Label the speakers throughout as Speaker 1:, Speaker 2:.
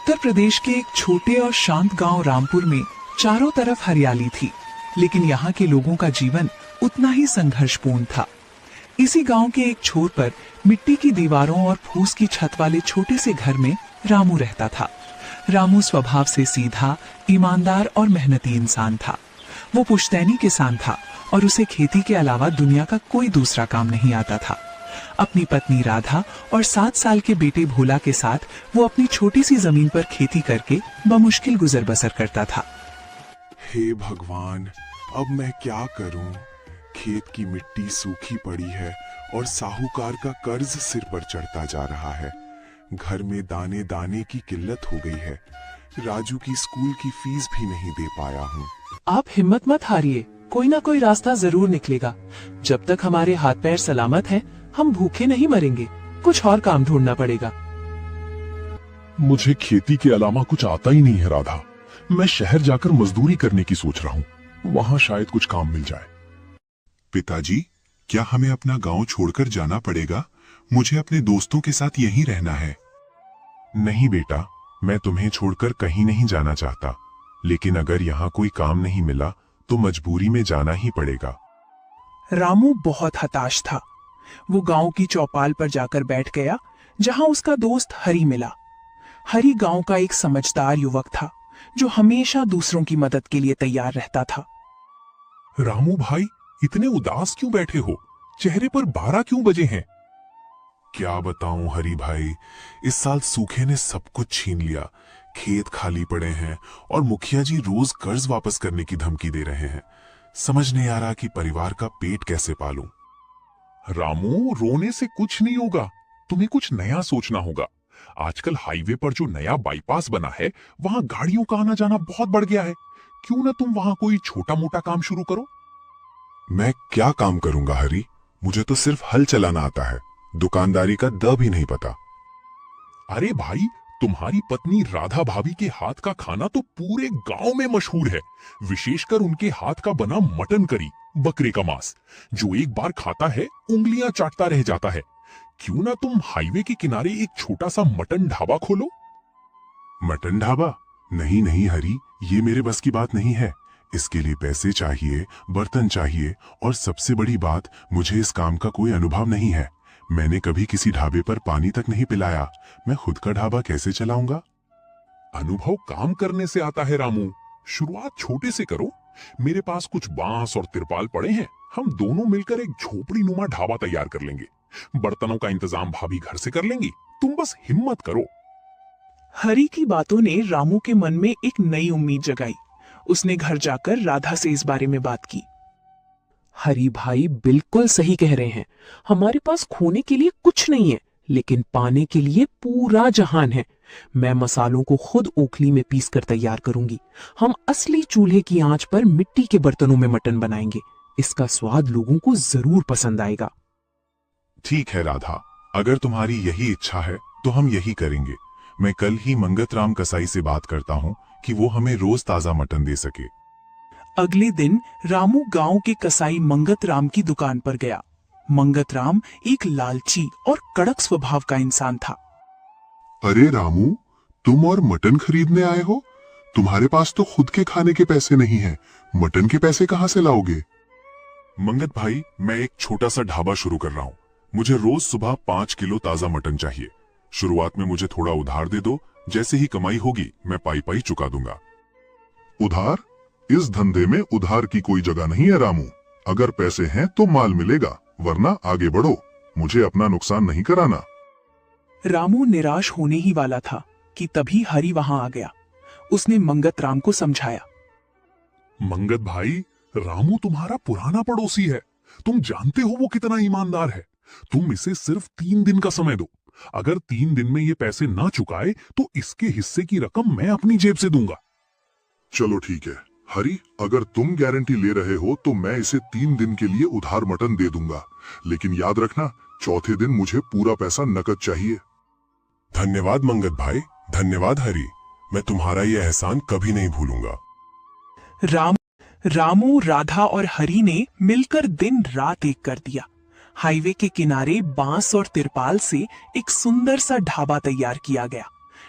Speaker 1: उत्तर प्रदेश के एक छोटे और शांत गांव रामपुर में चारों तरफ हरियाली थी, लेकिन यहाँ के लोगों का जीवन उतना ही संघर्षपूर्ण था। इसी गांव के एक छोर पर मिट्टी की दीवारों और फूस की छत वाले छोटे से घर में रामू रहता था। रामू स्वभाव से सीधा, ईमानदार और मेहनती इंसान था। वो पुश्तैनी किसान था और उसे खेती के अलावा दुनिया का कोई दूसरा काम नहीं आता था। अपनी पत्नी राधा और 7 साल के बेटे भोला के साथ वो अपनी छोटी सी जमीन पर खेती करके बमुश्किल गुजर बसर करता था।
Speaker 2: हे भगवान, अब मैं क्या करूं? खेत की मिट्टी सूखी पड़ी है और साहूकार का कर्ज सिर पर चढ़ता जा रहा है। घर में दाने दाने की किल्लत हो गई है। राजू की स्कूल की फीस भी नहीं दे पाया हूँ।
Speaker 1: आप हिम्मत मत हारिए, कोई ना कोई रास्ता जरूर निकलेगा। जब तक हमारे हाथ पैर सलामत हैं, हम भूखे नहीं मरेंगे। कुछ और काम ढूंढना पड़ेगा।
Speaker 2: मुझे खेती के अलावा कुछ आता ही नहीं है राधा। मैं शहर जाकर मजदूरी करने की सोच रहा हूँ, वहाँ शायद कुछ काम मिल जाए।
Speaker 3: पिताजी, क्या हमें अपना गांव छोड़कर जाना पड़ेगा? मुझे अपने दोस्तों के साथ यहीं रहना है।
Speaker 2: नहीं बेटा, मैं तुम्हें छोड़कर कहीं नहीं जाना चाहता, लेकिन अगर यहाँ कोई काम नहीं मिला तो मजबूरी में जाना ही पड़ेगा।
Speaker 1: रामू बहुत हताश था। वो गांव की चौपाल पर जाकर बैठ गया, जहां उसका दोस्त हरी मिला। हरी गांव का एक समझदार युवक था, जो हमेशा दूसरों की मदद के लिए तैयार रहता था।
Speaker 2: रामू भाई, इतने उदास क्यों बैठे हो? चेहरे पर 12 क्यों बजे हैं? क्या बताऊं हरी भाई, इस साल सूखे ने सब कुछ छीन लिया। खेत खाली पड़े हैं और मुखिया जी रोज कर्ज वापस करने की धमकी दे रहे हैं। समझ नहीं आ रहा कि परिवार का पेट कैसे पालूं। रामू, रोने से कुछ नहीं होगा, तुम्हें कुछ नया सोचना होगा। आजकल हाईवे पर जो नया बाईपास बना है, वहां गाड़ियों का आना जाना बहुत बढ़ गया है। क्यों ना तुम वहां कोई छोटा मोटा काम शुरू करो?
Speaker 3: मैं क्या काम करूंगा हरी? मुझे तो सिर्फ हल चलाना आता है, दुकानदारी का द भी नहीं पता।
Speaker 2: अरे भाई, तुम्हारी पत्नी राधा भाभी के हाथ का खाना तो पूरे गांव में मशहूर है, विशेषकर उनके हाथ का बना मटन करी, बकरे का मांस, जो एक बार खाता है उंगलियां चाटता रह जाता है। क्यों ना तुम हाईवे के किनारे एक छोटा सा मटन ढाबा खोलो?
Speaker 3: मटन ढाबा? नहीं नहीं हरी, ये मेरे बस की बात नहीं है। इसके लिए पैसे चाहिए, बर्तन चाहिए, और सबसे बड़ी बात, मुझे इस काम का कोई अनुभव नहीं है। मैंने कभी किसी ढाबे पर पानी तक नहीं पिलाया। मैं खुद का ढाबा कैसे चलाऊंगा?
Speaker 2: अनुभव काम करने से आता है रामू। शुरुआत छोटे से करो। मेरे पास कुछ बांस और तिरपाल पड़े हैं, हम दोनों मिलकर एक झोपड़ी नुमा ढाबा तैयार कर लेंगे। बर्तनों का इंतजाम भाभी घर से कर लेंगी, तुम बस हिम्मत करो।
Speaker 1: हरी की बातों ने रामू के मन में एक नई उम्मीद जगाई। उसने घर जाकर राधा से इस बारे में बात की।
Speaker 4: हरी भाई बिल्कुल सही कह रहे हैं। हमारे पास खोने के लिए कुछ नहीं है, लेकिन पाने के लिए पूरा जहान है। मैं मसालों को खुद ओखली में पीस कर तैयार करूंगी। हम असली चूल्हे की आंच पर मिट्टी के बर्तनों में मटन बनाएंगे। इसका स्वाद लोगों को जरूर पसंद आएगा।
Speaker 3: ठीक है राधा, अगर तुम्हारी यही इच्छा है तो हम यही करेंगे। मैं कल ही मंगत राम कसाई से बात करता हूँ कि वो हमें रोज ताजा मटन दे सके।
Speaker 1: अगले दिन रामू गांव के कसाई मंगत राम की दुकान पर गया। मंगत राम एक लालची और कड़क स्वभाव का इंसान था।
Speaker 3: अरे रामू, तुम और मटन खरीदने आए हो? तुम्हारे पास तो खुद के खाने के पैसे नहीं हैं, मटन के पैसे कहां से लाओगे?
Speaker 2: मंगत भाई, मैं एक छोटा सा ढाबा शुरू कर रहा हूँ। मुझे रोज सुबह 5 किलो ताजा मटन चाहिए। शुरुआत में मुझे थोड़ा उधार दे दो, जैसे ही कमाई होगी मैं पाई पाई चुका दूंगा।
Speaker 3: उधार? इस धंधे में उधार की कोई जगह नहीं है रामू। अगर पैसे हैं तो माल मिलेगा, वरना आगे बढ़ो। मुझे अपना नुकसान नहीं कराना।
Speaker 1: रामू निराश होने ही वाला था कि तभी हरी वहां आ गया। उसने मंगत राम को समझाया।
Speaker 2: मंगत भाई, रामू तुम्हारा पुराना पड़ोसी है। तुम जानते हो वो कितना ईमानदार है। तुम इसे सिर्फ 3 दिन का समय दो। अगर 3 दिन में ये पैसे ना चुकाए तो इसके हिस्से की रकम मैं अपनी जेब से दूंगा।
Speaker 3: चलो ठीक है हरी, अगर तुम गारंटी ले रहे हो तो मैं इसे 3 दिन के लिए उधार मटन दे दूंगा, लेकिन याद रखना, चौथे दिन मुझे पूरा पैसा नकद चाहिए।
Speaker 2: धन्यवाद मंगत भाई, धन्यवाद हरी। मैं तुम्हारा ये एहसान कभी नहीं भूलूंगा।
Speaker 1: रामू, राधा और हरी ने मिलकर दिन रात एक कर दिया। हाईवे के किनारे बांस और तिरपाल से एक सुंदर सा ढाबा तैयार किया गया।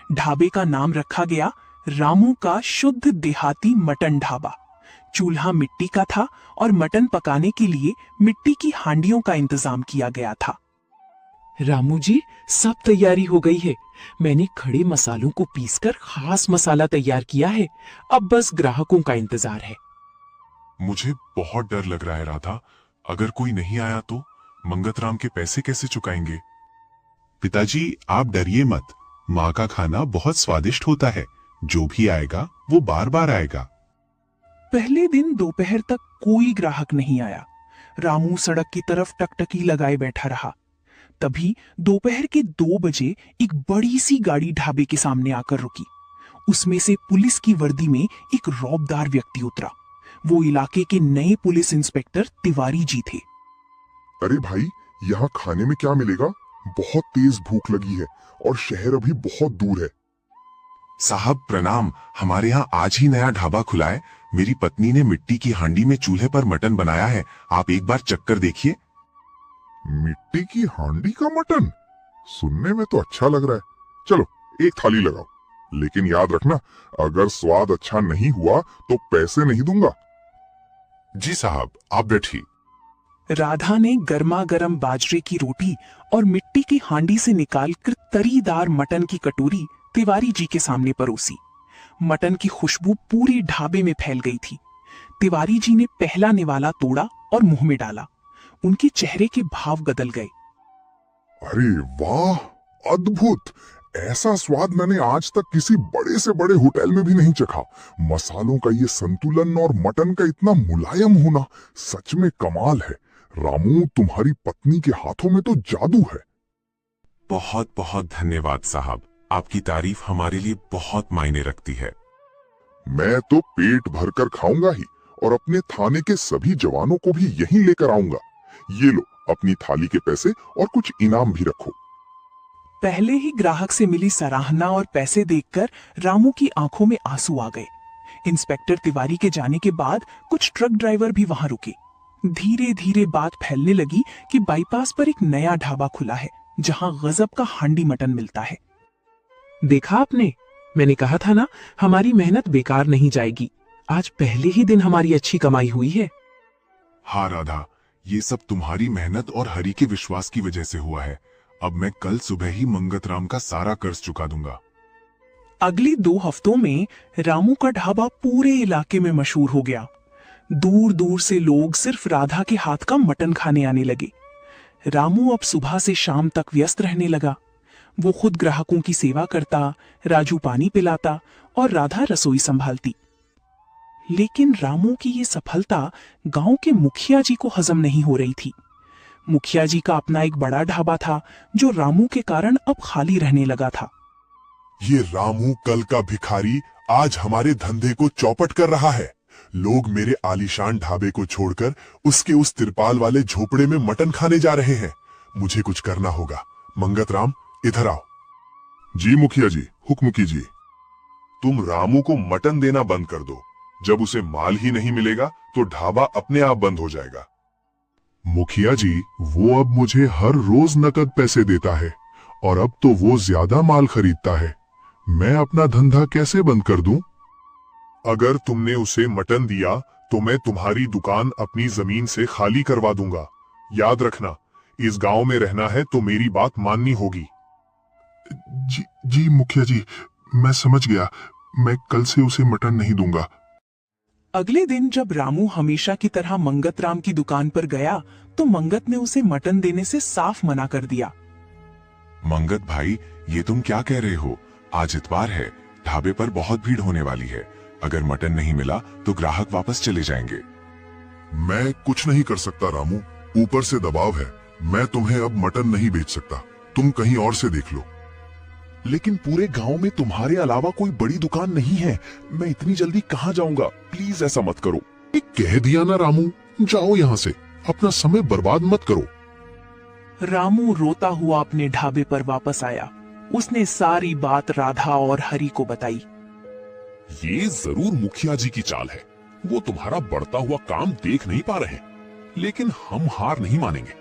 Speaker 1: ढाबे का नाम रखा गया रामू का शुद्ध देहाती मटन ढाबा। चूल्हा मिट्टी का था और मटन पकाने के लिए मिट्टी की हांडियों का इंतजाम किया गया था।
Speaker 4: रामू जी, सब तैयारी हो गई है। मैंने खड़े मसालों को पीसकर खास मसाला तैयार किया है। अब बस ग्राहकों का इंतजार है।
Speaker 3: मुझे बहुत डर लग रहा है राधा। अगर कोई नहीं आया तो मंगतराम के पैसे कैसे चुकाएंगे? पिताजी, आप डरिए मत। माँ का खाना बहुत स्वादिष्ट होता है। जो भी आएगा वो बार बार आएगा।
Speaker 1: पहले दिन दोपहर तक कोई ग्राहक नहीं आया। रामू सड़क की तरफ टकटकी लगाए बैठा रहा। तभी दोपहर के 2 बजे एक बड़ी सी गाड़ी ढाबे के सामने आकर रुकी। उसमें से पुलिस की वर्दी में एक रौबदार व्यक्ति उतरा। वो इलाके के नए पुलिस इंस्पेक्टर तिवारी जी थे।
Speaker 5: अरे भाई, यहाँ खाने में क्या मिलेगा? बहुत तेज भूख लगी है और शहर अभी बहुत दूर है।
Speaker 3: साहब प्रणाम। हमारे यहाँ आज ही नया ढाबा खुला है। मेरी पत्नी ने मिट्टी की हांडी में चूल्हे पर मटन बनाया है। आप एक बार चक्कर देखिए।
Speaker 5: मिट्टी की हांडी का मटन? सुनने में तो अच्छा लग रहा है। चलो, एक थाली लगाओ, लेकिन याद रखना, अगर स्वाद अच्छा नहीं हुआ तो पैसे नहीं दूंगा।
Speaker 3: जी साहब, आप बैठिए।
Speaker 1: राधा ने गर्मा गर्म बाजरे की रोटी और मिट्टी की हांडी से निकालकर तरीदार मटन की कटोरी तिवारी जी के सामने परोसी। मटन की खुशबू पूरे ढाबे में फैल गई थी। तिवारी जी ने पहला निवाला तोड़ा और मुंह में डाला। उनके चेहरे के भाव बदल गए।
Speaker 5: अरे वाह, अद्भुत! ऐसा स्वाद मैंने आज तक किसी बड़े से बड़े होटल में भी नहीं चखा। मसालों का ये संतुलन और मटन का इतना मुलायम होना सच में कमाल है। रामू, तुम्हारी पत्नी के हाथों में तो जादू है।
Speaker 3: बहुत बहुत धन्यवाद साहब। आपकी तारीफ हमारे लिए बहुत मायने रखती है।
Speaker 5: मैं तो पेट भरकर खाऊंगा ही, और अपने थाने के सभी जवानों को भी यहीं लेकर आऊंगा। ये लो, अपनी थाली के पैसे और कुछ इनाम भी रखो।
Speaker 1: पहले ही ग्राहक से मिली सराहना और पैसे देखकर रामू की आंखों में आंसू आ गए। इंस्पेक्टर तिवारी के जाने के बाद कुछ ट्रक ड्राइवर भी वहां रुके। धीरे धीरे बात फैलने लगी कि बाईपास पर एक नया ढाबा खुला है जहां गजब का हांडी मटन मिलता है।
Speaker 4: देखा आपने, मैंने कहा था ना, हमारी मेहनत बेकार नहीं जाएगी। आज पहले ही दिन हमारी अच्छी कमाई हुई है।
Speaker 3: हाँ राधा, ये सब तुम्हारी मेहनत और हरि के विश्वास की वजह से हुआ है। अब मैं कल सुबह ही मंगतराम का सारा कर्ज चुका दूंगा।
Speaker 1: अगले 2 हफ्तों में रामू का ढाबा पूरे इलाके में मशहूर हो गया। दूर दूर से लोग सिर्फ राधा के हाथ का मटन खाने आने लगे। रामू अब सुबह से शाम तक व्यस्त रहने लगा। वो खुद ग्राहकों की सेवा करता, राजू पानी पिलाता और राधा रसोई संभालती। लेकिन रामू की ये सफलता गांव के मुखिया जी को हजम नहीं हो रही थी। मुखिया जी का अपना एक बड़ा ढाबा था जो रामू के कारण अब खाली रहने लगा था।
Speaker 3: ये रामू कल का भिखारी आज हमारे धंधे को चौपट कर रहा है। लोग मेरे आलीशान ढाबे को छोड़कर उसके उस तिरपाल वाले झोपड़े में मटन खाने जा रहे हैं। मुझे कुछ करना होगा। मंगतराम, इधर आओ।
Speaker 5: जी मुखिया जी, हुक्म कीजिए।
Speaker 3: तुम रामू को मटन देना बंद कर दो। जब उसे माल ही नहीं मिलेगा तो ढाबा अपने आप बंद हो जाएगा।
Speaker 5: मुखिया जी, वो अब मुझे हर रोज नकद पैसे देता है और अब तो वो ज्यादा माल खरीदता है। मैं अपना धंधा कैसे बंद कर दूं?
Speaker 3: अगर तुमने उसे मटन दिया तो मैं तुम्हारी दुकान अपनी जमीन से खाली करवा दूंगा। याद रखना, इस गांव में रहना है तो मेरी बात माननी होगी।
Speaker 5: जी मुखिया जी, मैं समझ गया। मैं कल से उसे मटन नहीं दूंगा।
Speaker 1: अगले दिन जब रामू हमेशा की तरह मंगतराम की दुकान पर गया तो मंगत ने उसे मटन देने से साफ मना कर दिया।
Speaker 3: मंगत भाई, ये तुम क्या कह रहे हो? आज इतवार है, ढाबे पर बहुत भीड़ होने वाली है। अगर मटन नहीं मिला तो ग्राहक वापस चले जाएंगे।
Speaker 5: मैं कुछ नहीं कर सकता रामू, ऊपर से दबाव है। मैं तुम्हें अब मटन नहीं बेच सकता। तुम कहीं और से देख लो।
Speaker 3: लेकिन पूरे गांव में तुम्हारे अलावा कोई बड़ी दुकान नहीं है। मैं इतनी जल्दी कहां जाऊंगा? प्लीज ऐसा मत करो।
Speaker 5: कह दिया ना रामू, जाओ यहाँ से। अपना समय बर्बाद मत करो।
Speaker 1: रामू रोता हुआ अपने ढाबे पर वापस आया। उसने सारी बात राधा और हरि को बताई।
Speaker 3: ये जरूर मुखिया जी की चाल है। वो तुम्हारा बढ़ता हुआ काम देख नहीं पा रहे, लेकिन हम हार नहीं मानेंगे।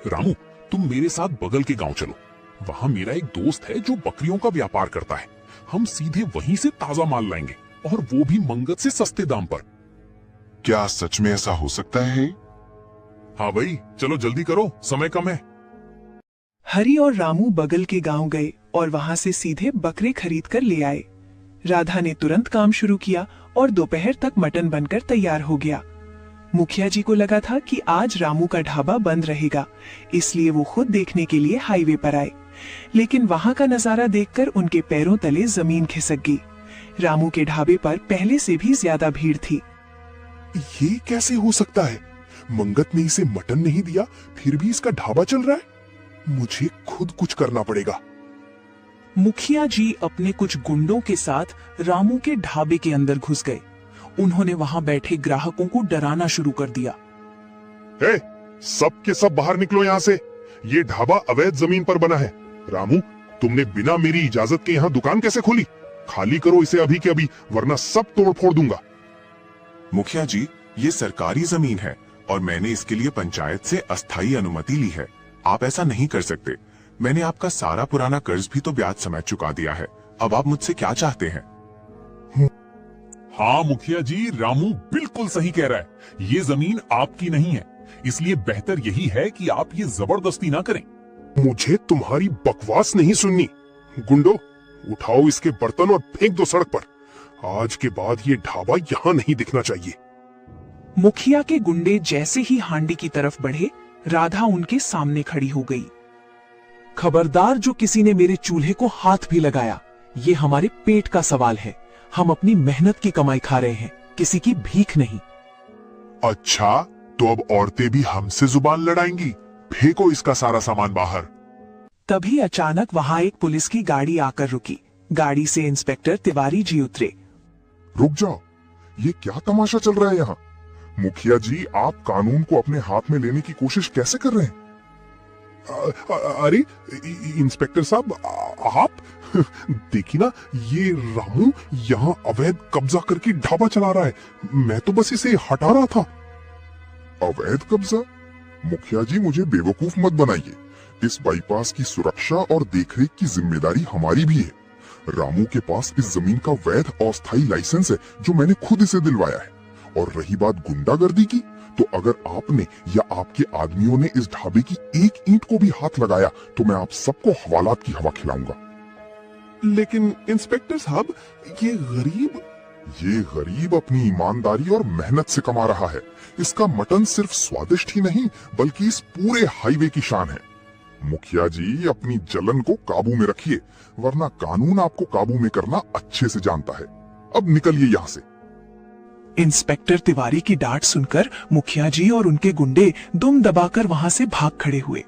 Speaker 3: रामू, तुम मेरे साथ बगल के गांव चलो। वहां मेरा एक दोस्त है जो बकरियों का व्यापार करता है।
Speaker 2: हम सीधे वहीं से ताजा माल लाएंगे, और वो भी मंगत से सस्ते दाम पर।
Speaker 3: क्या सच में ऐसा हो सकता है?
Speaker 2: हाँ भाई, चलो जल्दी करो, समय कम है।
Speaker 1: हरि और रामू बगल के गांव गए और वहां से सीधे बकरे खरीद कर ले आए। राधा ने तुरंत काम शुरू किया और दोपहर तक मटन बनकर तैयार हो गया। मुखिया जी को लगा था कि आज रामू का ढाबा बंद रहेगा, इसलिए वो खुद देखने के लिए हाईवे पर आए। लेकिन वहां का नजारा देखकर उनके पैरों तले जमीन खिसक गई। रामू के ढाबे पर पहले से भी ज्यादा भीड़ थी।
Speaker 2: ये कैसे हो सकता है? मंगत ने इसे मटन नहीं दिया, फिर भी इसका ढाबा चल रहा है। मुझे खुद कुछ करना पड़ेगा।
Speaker 4: मुखिया जी अपने कुछ गुंडों के साथ रामू के ढाबे के अंदर घुस गए। उन्होंने वहां बैठे ग्राहकों को डराना शुरू कर दिया।
Speaker 2: सब के सब बाहर निकलो यहाँ से। ये ढाबा अवैध जमीन पर बना है। रामू, तुमने बिना मेरी इजाजत के यहाँ दुकान कैसे खोली? खाली करो इसे अभी के अभी, वरना सब तोड़ फोड़ दूंगा।
Speaker 3: मुखिया जी, ये सरकारी जमीन है और मैंने इसके लिए पंचायत से अस्थायी अनुमति ली है। आप ऐसा नहीं कर सकते। मैंने आपका सारा पुराना कर्ज भी तो ब्याज समेत चुका दिया है। अब आप मुझसे क्या चाहते हैं?
Speaker 2: हाँ मुखिया जी, रामू बिल्कुल सही कह रहा है। ये जमीन आपकी नहीं है, इसलिए बेहतर यही है कि आप ये जबरदस्ती ना करें। मुझे तुम्हारी बकवास नहीं सुननी। गुंडो, उठाओ इसके बर्तन और फेंक दो सड़क पर। आज के बाद ये ढाबा यहाँ नहीं दिखना चाहिए।
Speaker 4: मुखिया के गुंडे जैसे ही हांडी की तरफ बढ़े, राधा उनके सामने खड़ी हो गई। खबरदार, जो किसी ने मेरे चूल्हे को हाथ भी लगाया, ये हमारे पेट का सवाल है। हम अपनी मेहनत की कमाई खा रहे हैं, किसी की भीख नहीं।
Speaker 2: अच्छा, तो अब औरतें भी हमसे जुबान लड़ाएंगी। फेंको इसका सारा सामान बाहर।
Speaker 1: तभी अचानक वहां एक पुलिस की गाड़ी आकर रुकी। गाड़ी से इंस्पेक्टर तिवारी जी उतरे।
Speaker 5: रुक जाओ, ये क्या तमाशा चल रहा है यहाँ? मुखिया जी, आप कानून को अपने हाथ में लेने की कोशिश कैसे कर रहे हैं?
Speaker 2: अरे इंस्पेक्टर साहब, आप देखिए ना, ये रामू यहाँ अवैध कब्जा करके ढाबा चला रहा है। मैं तो बस इसे हटा रहा था।
Speaker 5: अवैध कब्जा? मुखिया जी, मुझे बेवकूफ मत बनाइए। इस बाईपास की सुरक्षा और देखरेख की जिम्मेदारी हमारी भी है। रामू के पास इस जमीन का वैध अस्थायी लाइसेंस है, जो मैंने खुद इसे दिलवाया है। और रही बात गुंडागर्दी की, तो अगर आपने या आपके आदमियों ने इस ढाबे की एक ईंट को भी हाथ लगाया, तो मैं आप सबको हवालात की हवा खिलाऊंगा।
Speaker 2: लेकिन इंस्पेक्टर साहब, ये गरीब अपनी ईमानदारी और मेहनत से कमा रहा है। इसका मटन सिर्फ स्वादिष्ट ही नहीं, बल्कि इस पूरे हाईवे की शान है। मुखिया जी, अपनी जलन को काबू में रखिए, वरना कानून आपको काबू में करना अच्छे से जानता है। अब निकलिए यहाँ से।
Speaker 1: इंस्पेक्टर तिवारी की डांट सुनकर मुखिया जी और उनके गुंडे दुम दबाकर वहां से भाग खड़े हुए।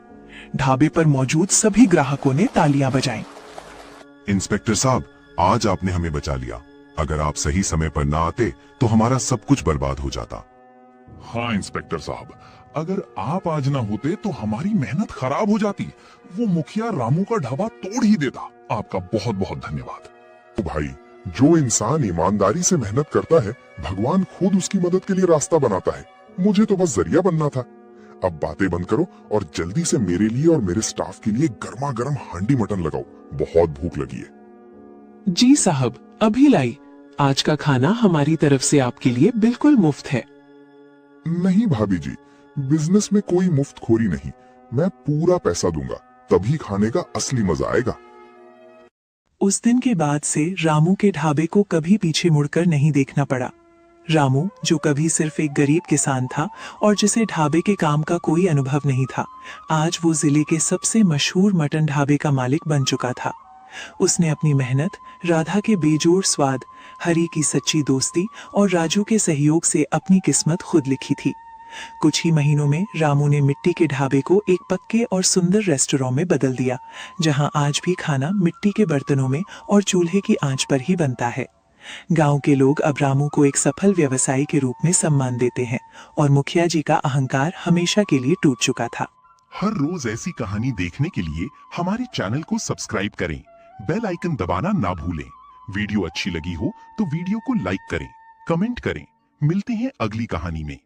Speaker 1: ढाबे पर मौजूद सभी ग्राहकों ने तालियां बजाईं।
Speaker 3: इंस्पेक्टर साहब, आज आपने हमें बचा लिया। अगर आप सही समय पर ना आते तो हमारा सब कुछ बर्बाद हो जाता।
Speaker 2: हाँ इंस्पेक्टर साहब, अगर आप आज ना होते तो हमारी मेहनत खराब हो जाती। वो मुखिया रामू का ढाबा तोड़ ही देता। आपका बहुत बहुत धन्यवाद।
Speaker 5: तो भाई, जो इंसान ईमानदारी से मेहनत करता है, भगवान खुद उसकी मदद के लिए रास्ता बनाता है। मुझे तो बस जरिया बनना था। अब बातें बंद करो और जल्दी से मेरे लिए और मेरे स्टाफ के लिए गर्मा गर्म हांडी मटन लगाओ। बहुत भूख लगी है।
Speaker 4: जी साहब, अभी लाई। आज का खाना हमारी तरफ से आपके लिए बिल्कुल मुफ्त है।
Speaker 5: नहीं भाभी जी, बिजनेस में कोई मुफ्तखोरी नहीं। मैं पूरा पैसा दूंगा, तभी खाने का असली मजा आएगा।
Speaker 1: उस दिन के बाद से रामू के ढाबे को कभी पीछे मुड़कर नहीं देखना पड़ा। रामू, जो कभी सिर्फ एक गरीब किसान था और जिसे ढाबे के काम का कोई अनुभव नहीं था, आज वो जिले के सबसे मशहूर मटन ढाबे का मालिक बन चुका था। उसने अपनी मेहनत, राधा के बेजोड़ स्वाद, हरी की सच्ची दोस्ती और राजू के सहयोग से अपनी किस्मत खुद लिखी थी। कुछ ही महीनों में रामू ने मिट्टी के ढाबे को एक पक्के और सुंदर रेस्टोरेंट में बदल दिया, जहां आज भी खाना मिट्टी के बर्तनों में और चूल्हे की आंच पर ही बनता है। गांव के लोग अब रामू को एक सफल व्यवसायी के रूप में सम्मान देते हैं और मुखिया जी का अहंकार हमेशा के लिए टूट चुका था।
Speaker 2: हर रोज ऐसी कहानी देखने के लिए हमारे चैनल को सब्सक्राइब करें, बेल आइकन दबाना ना भूलें। वीडियो अच्छी लगी हो तो वीडियो को लाइक करें, कमेंट करें। मिलते हैं अगली कहानी में।